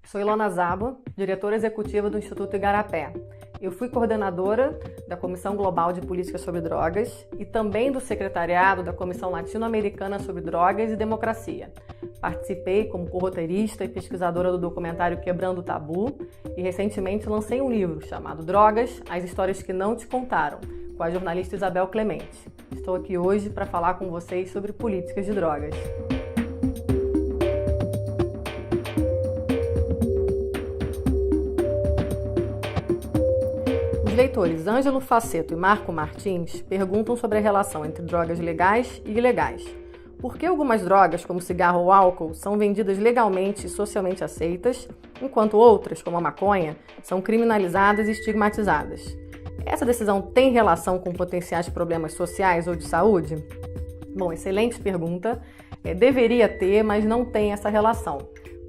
Sou Ilona Zaba, diretora executiva do Instituto Igarapé. Eu fui coordenadora da Comissão Global de Políticas sobre Drogas e também do secretariado da Comissão Latino-Americana sobre Drogas e Democracia. Participei como corroteirista e pesquisadora do documentário Quebrando o Tabu e recentemente lancei um livro chamado Drogas, as histórias que não te contaram, com a jornalista Isabel Clemente. Estou aqui hoje para falar com vocês sobre políticas de drogas. Os leitores Ângelo Faceto e Marco Martins perguntam sobre a relação entre drogas legais e ilegais. Por que algumas drogas, como cigarro ou álcool, são vendidas legalmente e socialmente aceitas, enquanto outras, como a maconha, são criminalizadas e estigmatizadas? Essa decisão tem relação com potenciais problemas sociais ou de saúde? Bom, excelente pergunta. Deveria ter, mas não tem essa relação.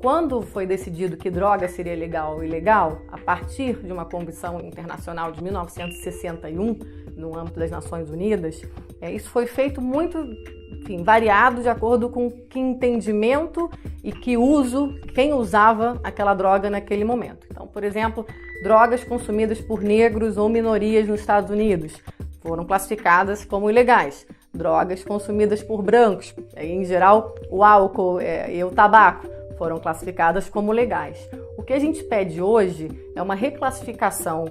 Quando foi decidido que droga seria legal ou ilegal, a partir de uma Convenção Internacional de 1961, no âmbito das Nações Unidas, isso foi feito muito, variado de acordo com que entendimento e que uso, quem usava aquela droga naquele momento. Então, por exemplo, drogas consumidas por negros ou minorias nos Estados Unidos foram classificadas como ilegais. Drogas consumidas por brancos, em geral o álcool e o tabaco, foram classificadas como legais. O que a gente pede hoje é uma reclassificação,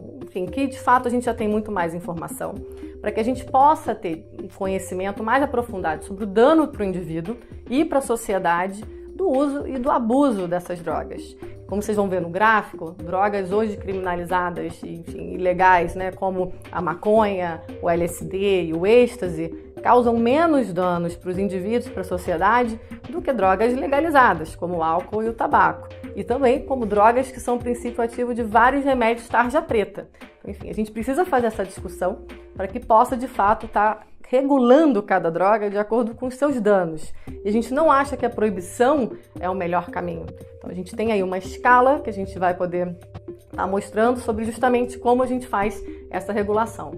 que de fato a gente já tem muito mais informação, para que a gente possa ter um conhecimento mais aprofundado sobre o dano para o indivíduo e para a sociedade do uso e do abuso dessas drogas. Como vocês vão ver no gráfico, drogas hoje criminalizadas, ilegais, como a maconha, o LSD e o êxtase, causam menos danos para os indivíduos e para a sociedade do que drogas legalizadas, como o álcool e o tabaco. E também como drogas que são princípio ativo de vários remédios tarja preta. Enfim, a gente precisa fazer essa discussão para que possa, de fato, estar regulando cada droga de acordo com os seus danos. E a gente não acha que a proibição é o melhor caminho. Então, a gente tem aí uma escala que a gente vai poder estar mostrando sobre justamente como a gente faz essa regulação.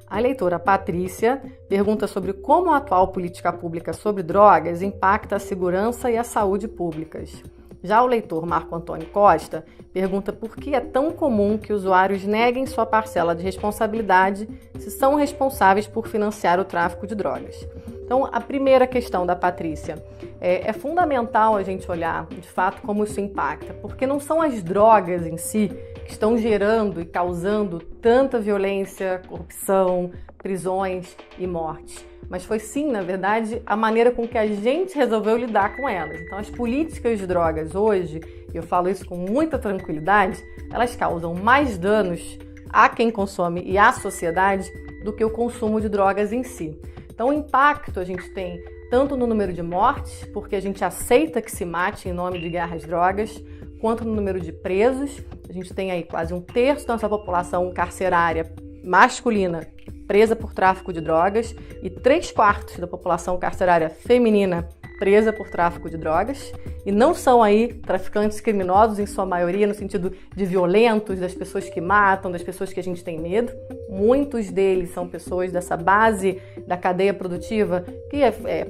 A leitora Patrícia pergunta sobre como a atual política pública sobre drogas impacta a segurança e a saúde públicas. Já o leitor Marco Antônio Costa pergunta por que é tão comum que usuários neguem sua parcela de responsabilidade se são responsáveis por financiar o tráfico de drogas. Então, a primeira questão da Patrícia é fundamental a gente olhar, de fato, como isso impacta, porque não são as drogas em si que estão gerando e causando tanta violência, corrupção, prisões e mortes. Mas foi sim, na verdade, a maneira com que a gente resolveu lidar com elas. Então, as políticas de drogas hoje, eu falo isso com muita tranquilidade, elas causam mais danos a quem consome e à sociedade do que o consumo de drogas em si. Então, o impacto a gente tem tanto no número de mortes, porque a gente aceita que se mate em nome de guerra às drogas, quanto no número de presos. A gente tem aí quase 1/3 da nossa população carcerária masculina presa por tráfico de drogas e 3/4 da população carcerária feminina presa por tráfico de drogas. E não são aí traficantes criminosos, em sua maioria, no sentido de violentos, das pessoas que matam, das pessoas que a gente tem medo. Muitos deles são pessoas dessa base da cadeia produtiva que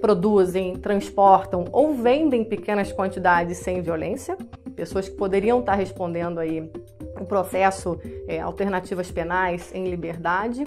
produzem, transportam ou vendem pequenas quantidades sem violência. Pessoas que poderiam estar respondendo aí o processo alternativas penais em liberdade.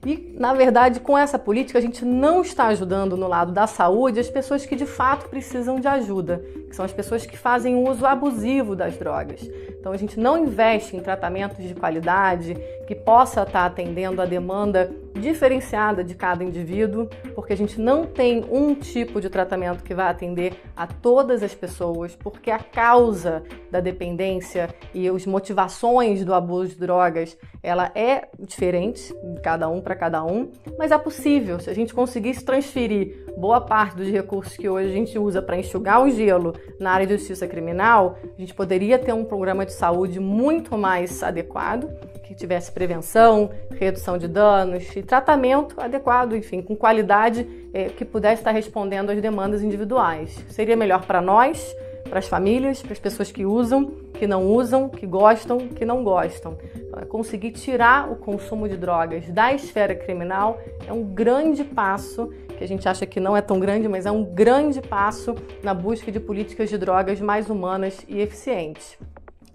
E, na verdade, com essa política, a gente não está ajudando no lado da saúde as pessoas que de fato precisam de ajuda, que são as pessoas que fazem o uso abusivo das drogas. Então, a gente não investe em tratamentos de qualidade que possa estar atendendo a demanda diferenciada de cada indivíduo, porque a gente não tem um tipo de tratamento que vai atender a todas as pessoas, porque a causa da dependência e as motivações do abuso de drogas, ela é diferente de cada um para cada um, mas é possível. Se a gente conseguisse transferir boa parte dos recursos que hoje a gente usa para enxugar o gelo na área de justiça criminal, a gente poderia ter um programa de saúde muito mais adequado, que tivesse prevenção, redução de danos e tratamento adequado, com qualidade, que pudesse estar respondendo às demandas individuais. Seria melhor para nós, para as famílias, para as pessoas que usam, que não usam, que gostam, que não gostam. Então, conseguir tirar o consumo de drogas da esfera criminal é um grande passo, que a gente acha que não é tão grande, mas é um grande passo na busca de políticas de drogas mais humanas e eficientes.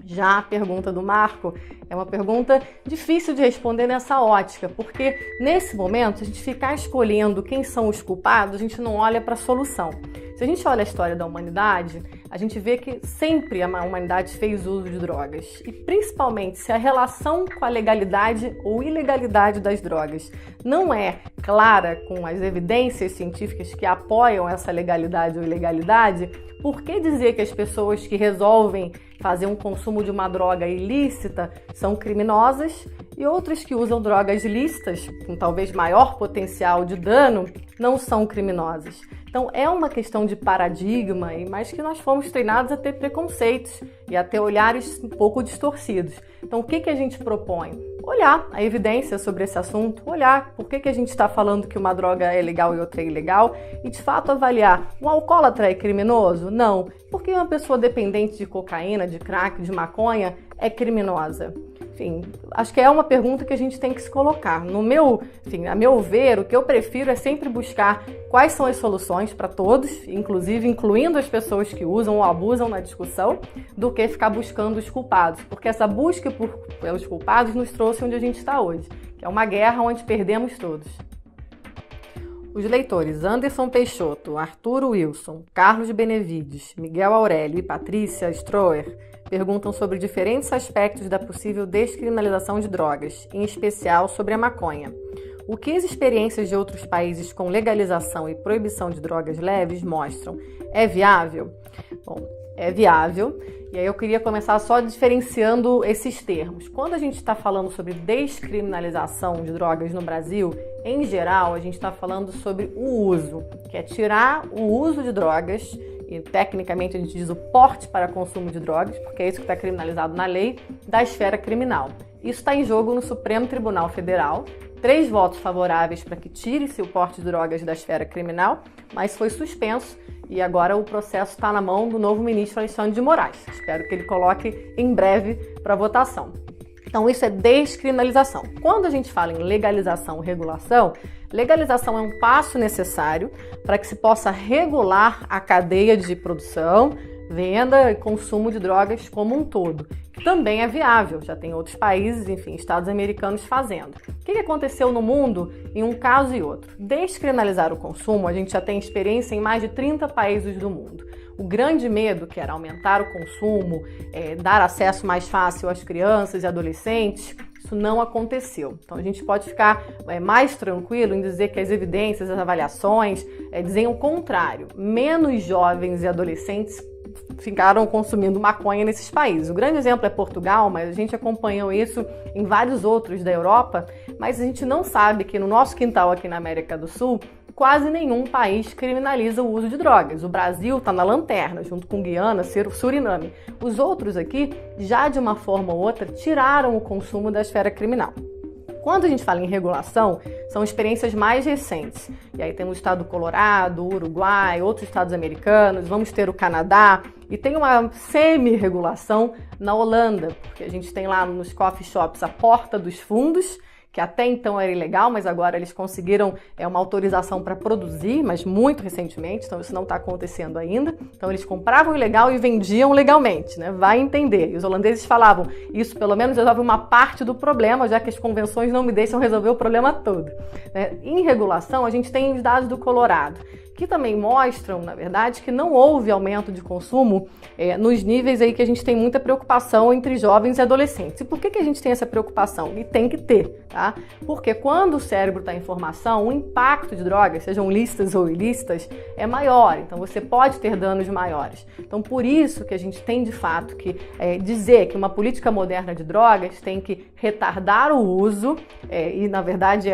Já a pergunta do Marco é uma pergunta difícil de responder nessa ótica, porque nesse momento, se a gente ficar escolhendo quem são os culpados, a gente não olha para a solução. Se a gente olha a história da humanidade, a gente vê que sempre a humanidade fez uso de drogas. E principalmente se a relação com a legalidade ou ilegalidade das drogas não é clara com as evidências científicas que apoiam essa legalidade ou ilegalidade, por que dizer que as pessoas que resolvem fazer um consumo de uma droga ilícita são criminosas e outras que usam drogas lícitas, com talvez maior potencial de dano, não são criminosas? Então é uma questão de paradigma, mas que nós fomos treinados a ter preconceitos e a ter olhares um pouco distorcidos. Então o que a gente propõe? Olhar a evidência sobre esse assunto, olhar por que a gente está falando que uma droga é legal e outra é ilegal e de fato avaliar, um alcoólatra é criminoso? Não. Por que uma pessoa dependente de cocaína, de crack, de maconha é criminosa? Enfim, acho que é uma pergunta que a gente tem que se colocar. A meu ver, o que eu prefiro é sempre buscar quais são as soluções para todos, inclusive incluindo as pessoas que usam ou abusam na discussão, do que ficar buscando os culpados. Porque essa busca pelos culpados nos trouxe onde a gente está hoje, que é uma guerra onde perdemos todos. Os leitores Anderson Peixoto, Arthur Wilson, Carlos Benevides, Miguel Aurélio e Patrícia Stroer perguntam sobre diferentes aspectos da possível descriminalização de drogas, em especial sobre a maconha. O que as experiências de outros países com legalização e proibição de drogas leves mostram? É viável? Bom, é viável. E aí eu queria começar só diferenciando esses termos. Quando a gente está falando sobre descriminalização de drogas no Brasil, em geral, a gente está falando sobre o uso, que é tirar o uso de drogas, e tecnicamente a gente diz o porte para consumo de drogas, porque é isso que está criminalizado na lei, da esfera criminal. Isso está em jogo no Supremo Tribunal Federal. 3 votos favoráveis para que tire-se o porte de drogas da esfera criminal, mas foi suspenso e agora o processo está na mão do novo ministro Alexandre de Moraes. Espero que ele coloque em breve para votação. Então isso é descriminalização. Quando a gente fala em legalização ou regulação, legalização é um passo necessário para que se possa regular a cadeia de produção, venda e consumo de drogas como um todo, que também é viável, já tem outros países, enfim, estados americanos fazendo. O que aconteceu no mundo em um caso e outro? Descriminalizar o consumo, a gente já tem experiência em mais de 30 países do mundo. O grande medo, que era aumentar o consumo, dar acesso mais fácil às crianças e adolescentes, isso não aconteceu. Então a gente pode ficar mais tranquilo em dizer que as evidências, as avaliações dizem o contrário. Menos jovens e adolescentes ficaram consumindo maconha nesses países. O grande exemplo é Portugal, mas a gente acompanhou isso em vários outros da Europa, mas a gente não sabe que no nosso quintal aqui na América do Sul, quase nenhum país criminaliza o uso de drogas. O Brasil está na lanterna, junto com Guiana, Suriname. Os outros aqui, já de uma forma ou outra, tiraram o consumo da esfera criminal. Quando a gente fala em regulação, são experiências mais recentes. E aí temos o estado do Colorado, o Uruguai, outros estados americanos, vamos ter o Canadá. E tem uma semi-regulação na Holanda, porque a gente tem lá nos coffee shops a porta dos fundos, que até então era ilegal, mas agora eles conseguiram uma autorização para produzir, mas muito recentemente, então isso não está acontecendo ainda. Então eles compravam ilegal e vendiam legalmente, né? Vai entender. E os holandeses falavam, isso pelo menos resolve uma parte do problema, já que as convenções não me deixam resolver o problema todo. Em regulação, a gente tem os dados do Colorado, que também mostram, na verdade, que não houve aumento de consumo nos níveis aí que a gente tem muita preocupação entre jovens e adolescentes. E por que a gente tem essa preocupação? E tem que ter, tá? Porque quando o cérebro está em formação, o impacto de drogas, sejam lícitas ou ilícitas, é maior. Então você pode ter danos maiores. Então por isso que a gente tem de fato que dizer que uma política moderna de drogas tem que retardar o uso e na verdade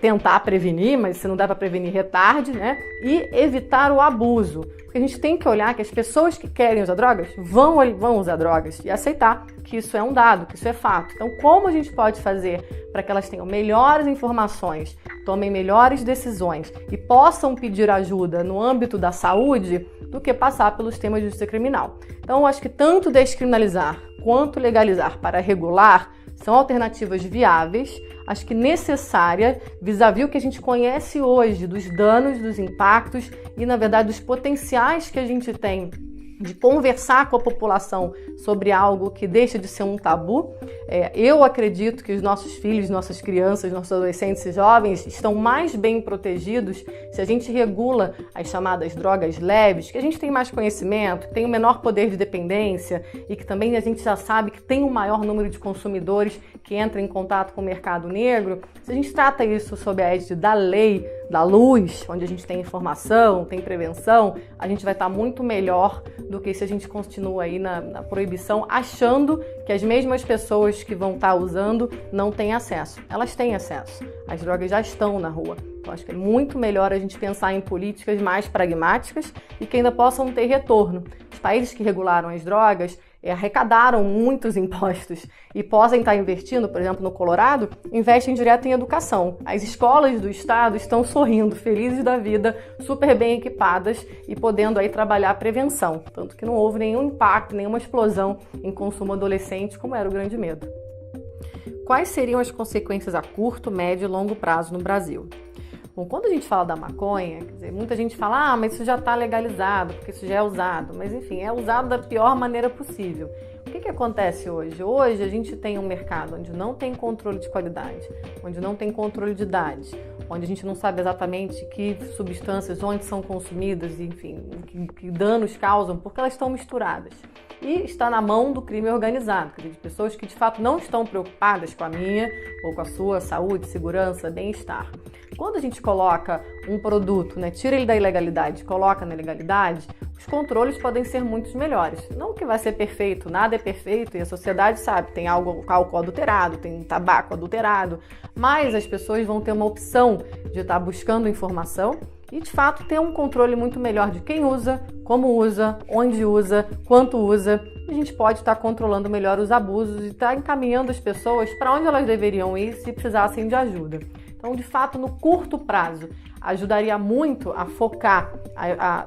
tentar prevenir, mas se não dá para prevenir, retarde, né? E evitar o abuso. Porque a gente tem que olhar que as pessoas que querem usar drogas vão usar drogas e aceitar que isso é um dado, que isso é fato. Então, como a gente pode fazer para que elas tenham melhores informações, tomem melhores decisões e possam pedir ajuda no âmbito da saúde do que passar pelos temas de justiça criminal? Então, eu acho que tanto descriminalizar quanto legalizar para regular são alternativas viáveis, acho que necessária, vis-à-vis o que a gente conhece hoje dos danos, dos impactos e, na verdade, dos potenciais que a gente tem de conversar com a população sobre algo que deixa de ser um tabu. Eu acredito que os nossos filhos, nossas crianças, nossos adolescentes e jovens estão mais bem protegidos se a gente regula as chamadas drogas leves, que a gente tem mais conhecimento, que tem um menor poder de dependência e que também a gente já sabe que tem um maior número de consumidores que entram em contato com o mercado negro. Se a gente trata isso sob a égide da lei, da luz, onde a gente tem informação, tem prevenção, a gente vai estar muito melhor do que se a gente continua aí na proibição, achando que as mesmas pessoas que vão estar usando não têm acesso. Elas têm acesso. As drogas já estão na rua. Então, acho que é muito melhor a gente pensar em políticas mais pragmáticas e que ainda possam ter retorno. Os países que regularam as drogas arrecadaram muitos impostos e podem estar investindo, por exemplo, no Colorado, investem direto em educação. As escolas do estado estão sorrindo, felizes da vida, super bem equipadas e podendo aí trabalhar a prevenção. Tanto que não houve nenhum impacto, nenhuma explosão em consumo adolescente, como era o grande medo. Quais seriam as consequências a curto, médio e longo prazo no Brasil? Bom, quando a gente fala da maconha, quer dizer, muita gente fala, mas isso já está legalizado, porque isso já é usado. Mas, enfim, é usado da pior maneira possível. O que acontece hoje? Hoje a gente tem um mercado onde não tem controle de qualidade, onde não tem controle de idade, onde a gente não sabe exatamente que substâncias, onde são consumidas, enfim, que danos causam, porque elas estão misturadas. E está na mão do crime organizado, quer dizer, de pessoas que de fato não estão preocupadas com a minha ou com a sua saúde, segurança, bem-estar. Quando a gente coloca um produto, tira ele da ilegalidade, coloca na legalidade, os controles podem ser muito melhores. Não que vai ser perfeito, nada é perfeito e a sociedade sabe, tem álcool adulterado, tem tabaco adulterado, mas as pessoas vão ter uma opção de estar buscando informação e, de fato, ter um controle muito melhor de quem usa, como usa, onde usa, quanto usa. A gente pode estar controlando melhor os abusos e estar encaminhando as pessoas para onde elas deveriam ir se precisassem de ajuda. Então, de fato, no curto prazo, ajudaria muito a focar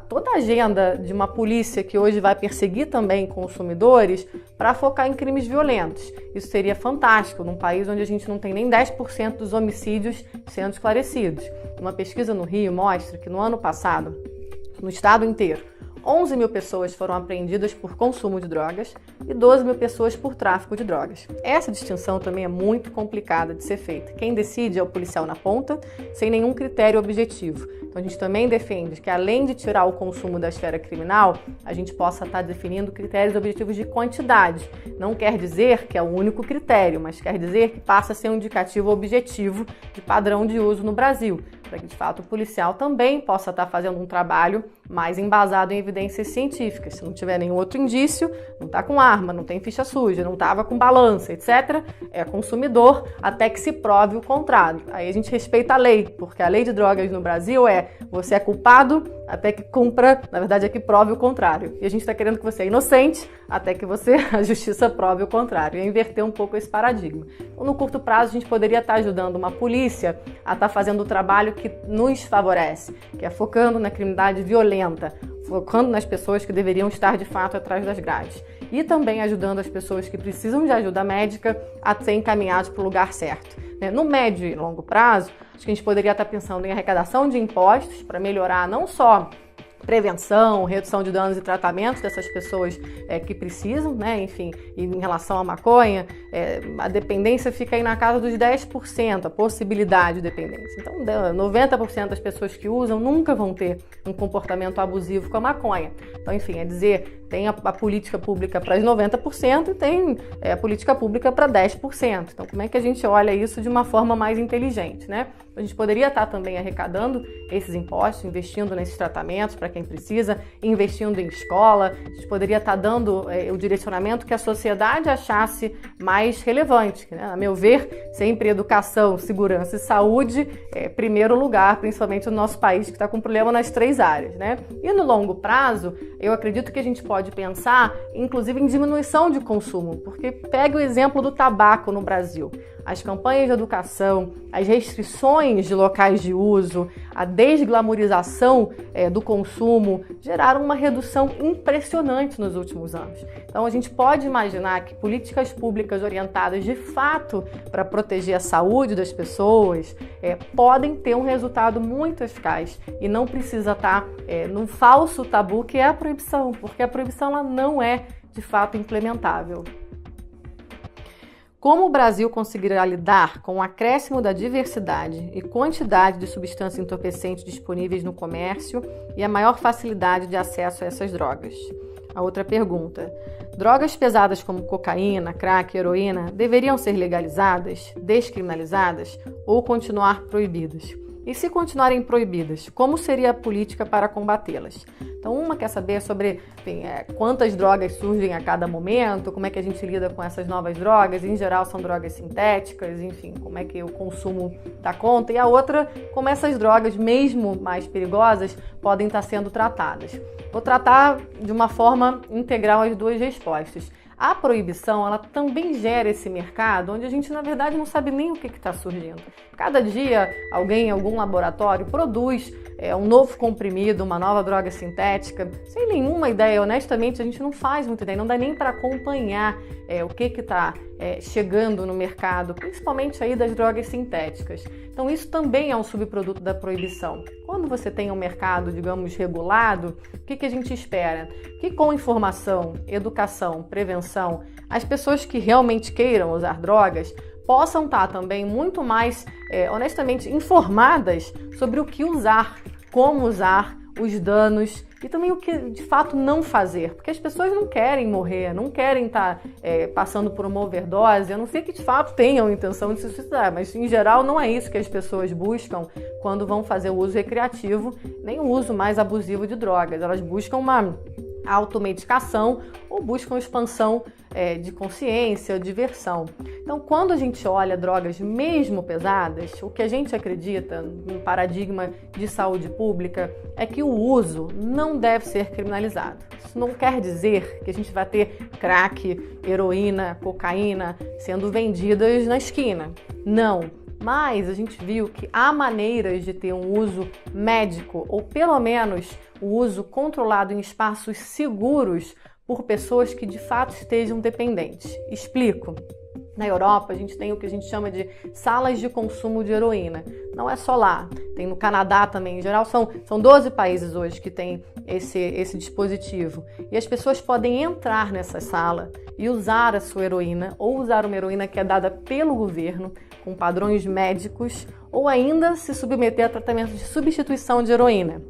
toda a agenda de uma polícia que hoje vai perseguir também consumidores para focar em crimes violentos. Isso seria fantástico num país onde a gente não tem nem 10% dos homicídios sendo esclarecidos. Uma pesquisa no Rio mostra que no ano passado, no estado inteiro, 11 mil pessoas foram apreendidas por consumo de drogas e 12 mil pessoas por tráfico de drogas. Essa distinção também é muito complicada de ser feita. Quem decide é o policial na ponta, sem nenhum critério objetivo. Então a gente também defende que, além de tirar o consumo da esfera criminal, a gente possa estar definindo critérios objetivos de quantidade. Não quer dizer que é o único critério, mas quer dizer que passa a ser um indicativo objetivo de padrão de uso no Brasil, para que, de fato, o policial também possa estar fazendo um trabalho mais embasado em evidências científicas. Se não tiver nenhum outro indício, não está com arma, não tem ficha suja, não estava com balança, etc., é consumidor até que se prove o contrário. Aí a gente respeita a lei, porque a lei de drogas no Brasil você é culpado até que cumpra, na verdade é que prove o contrário. E a gente está querendo que você é inocente até que a justiça prove o contrário. E inverter um pouco esse paradigma. Então, no curto prazo, a gente poderia estar ajudando uma polícia a estar fazendo o trabalho que nos favorece, que é focando na criminalidade violenta, focando nas pessoas que deveriam estar de fato atrás das grades. E também ajudando as pessoas que precisam de ajuda médica a ser encaminhados para o lugar certo. No médio e longo prazo, acho que a gente poderia estar pensando em arrecadação de impostos para melhorar não só prevenção, redução de danos e tratamentos dessas pessoas que precisam, enfim, e em relação à maconha, a dependência fica aí na casa dos 10%, a possibilidade de dependência. Então, 90% das pessoas que usam nunca vão ter um comportamento abusivo com a maconha. Então, enfim, tem a política pública para os 90% e tem a política pública para 10%. Então, como é que a gente olha isso de uma forma mais inteligente, A gente poderia estar também arrecadando esses impostos, investindo nesses tratamentos para quem precisa, investindo em escola. A gente poderia estar dando o direcionamento que a sociedade achasse mais relevante. A meu ver, sempre educação, segurança e saúde é primeiro lugar, principalmente no nosso país, que está com problema nas 3 áreas. E no longo prazo, eu acredito que a gente pode pensar, inclusive, em diminuição de consumo, porque pega o exemplo do tabaco no Brasil. as campanhas de educação, as restrições de locais de uso, a desglamorização do consumo geraram uma redução impressionante nos últimos anos. Então a gente pode imaginar que políticas públicas orientadas de fato para proteger a saúde das pessoas podem ter um resultado muito eficaz e não precisa estar num falso tabu que é a proibição, porque a proibição ela não é de fato implementável. Como o Brasil conseguirá lidar com o acréscimo da diversidade e quantidade de substâncias entorpecentes disponíveis no comércio e a maior facilidade de acesso a essas drogas? A outra pergunta: drogas pesadas como cocaína, crack, heroína deveriam ser legalizadas, descriminalizadas ou continuar proibidas? E se continuarem proibidas, como seria a política para combatê-las? Então, uma quer saber sobre quantas drogas surgem a cada momento, como é que a gente lida com essas novas drogas, em geral são drogas sintéticas, enfim, como é que o consumo dá conta, e a outra, como essas drogas, mesmo mais perigosas, podem estar sendo tratadas. Vou tratar de uma forma integral as duas respostas. A proibição, ela também gera esse mercado onde a gente, na verdade, não sabe nem o que está surgindo. Cada dia, alguém em algum laboratório produz um novo comprimido, uma nova droga sintética, sem nenhuma ideia. Honestamente, a gente não faz muita ideia, não dá nem para acompanhar o que está chegando no mercado, principalmente aí das drogas sintéticas. Então, isso também é um subproduto da proibição. Quando você tem um mercado, digamos, regulado, o que a gente espera? Que com informação, educação, prevenção, as pessoas que realmente queiram usar drogas possam estar também muito mais, honestamente, informadas sobre o que usar, como usar, os danos e também o que de fato não fazer, porque as pessoas não querem morrer, não querem estar passando por uma overdose, a não ser que de fato tenham intenção de se suicidar, mas em geral não é isso que as pessoas buscam quando vão fazer o uso recreativo, nem o uso mais abusivo de drogas. Elas buscam uma automedicação ou buscam expansão de consciência, diversão. Então, quando a gente olha drogas mesmo pesadas, o que a gente acredita no paradigma de saúde pública é que o uso não deve ser criminalizado. Isso não quer dizer que a gente vai ter crack, heroína, cocaína sendo vendidas na esquina. Não. Mas a gente viu que há maneiras de ter um uso médico, ou pelo menos o uso controlado em espaços seguros por pessoas que de fato estejam dependentes. Explico. Na Europa, a gente tem o que a gente chama de salas de consumo de heroína. Não é só lá, tem no Canadá também. Em geral, são 12 países hoje que tem esse dispositivo. E as pessoas podem entrar nessa sala e usar a sua heroína, ou usar uma heroína que é dada pelo governo, com padrões médicos, ou ainda se submeter a tratamento de substituição de heroína.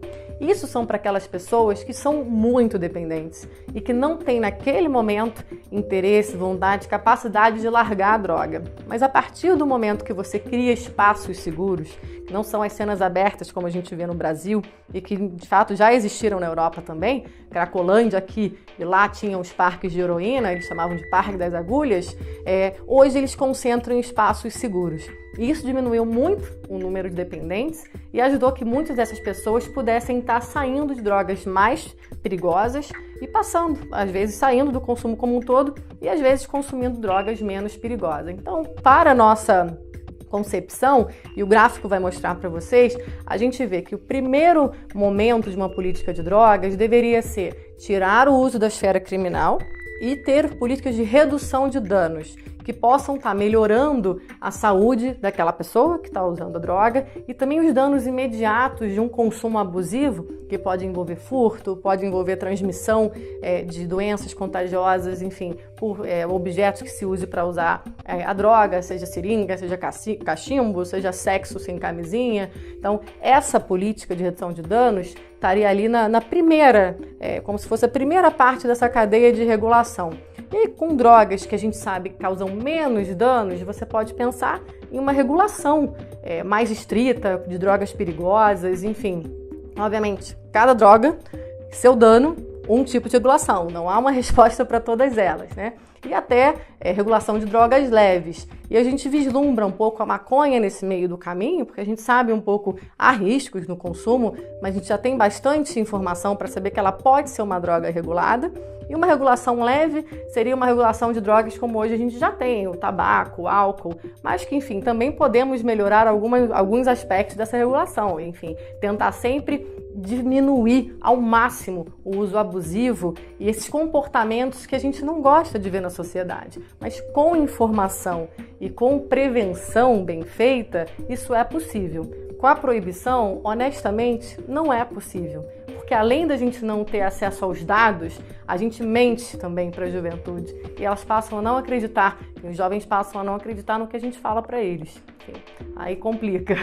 Isso são para aquelas pessoas que são muito dependentes e que não têm naquele momento interesse, vontade, capacidade de largar a droga. Mas a partir do momento que você cria espaços seguros, que não são as cenas abertas como a gente vê no Brasil e que de fato já existiram na Europa também, Cracolândia aqui e lá tinham os parques de heroína, eles chamavam de Parque das Agulhas, hoje eles concentram em espaços seguros. E isso diminuiu muito o número de dependentes e ajudou que muitas dessas pessoas pudessem estar saindo de drogas mais perigosas e passando, às vezes, saindo do consumo como um todo e, às vezes, consumindo drogas menos perigosas. Então, para a nossa concepção, e o gráfico vai mostrar para vocês, a gente vê que o primeiro momento de uma política de drogas deveria ser tirar o uso da esfera criminal e ter políticas de redução de danos que possam estar melhorando a saúde daquela pessoa que está usando a droga e também os danos imediatos de um consumo abusivo, que pode envolver furto, pode envolver transmissão de doenças contagiosas, enfim, por objetos que se use para usar a droga, seja seringa, seja cachimbo, seja sexo sem camisinha. Então, essa política de redução de danos estaria ali na primeira, como se fosse a primeira parte dessa cadeia de regulação. E com drogas que a gente sabe que causam menos danos, você pode pensar em uma regulação mais estrita de drogas perigosas, enfim. Obviamente, cada droga, seu dano um tipo de regulação, não há uma resposta para todas elas, né? E até regulação de drogas leves. E a gente vislumbra um pouco a maconha nesse meio do caminho, porque a gente sabe um pouco, há riscos no consumo, mas a gente já tem bastante informação para saber que ela pode ser uma droga regulada. E uma regulação leve seria uma regulação de drogas como hoje a gente já tem, o tabaco, o álcool, mas que, enfim, também podemos melhorar alguns aspectos dessa regulação. Enfim, tentar sempre diminuir ao máximo o uso abusivo e esses comportamentos que a gente não gosta de ver na sociedade. Mas com informação e com prevenção bem feita, isso é possível. Com a proibição, honestamente, não é possível. Porque além da gente não ter acesso aos dados, a gente mente também para a juventude. E elas passam a não acreditar, e os jovens passam a não acreditar no que a gente fala para eles. Enfim, aí complica.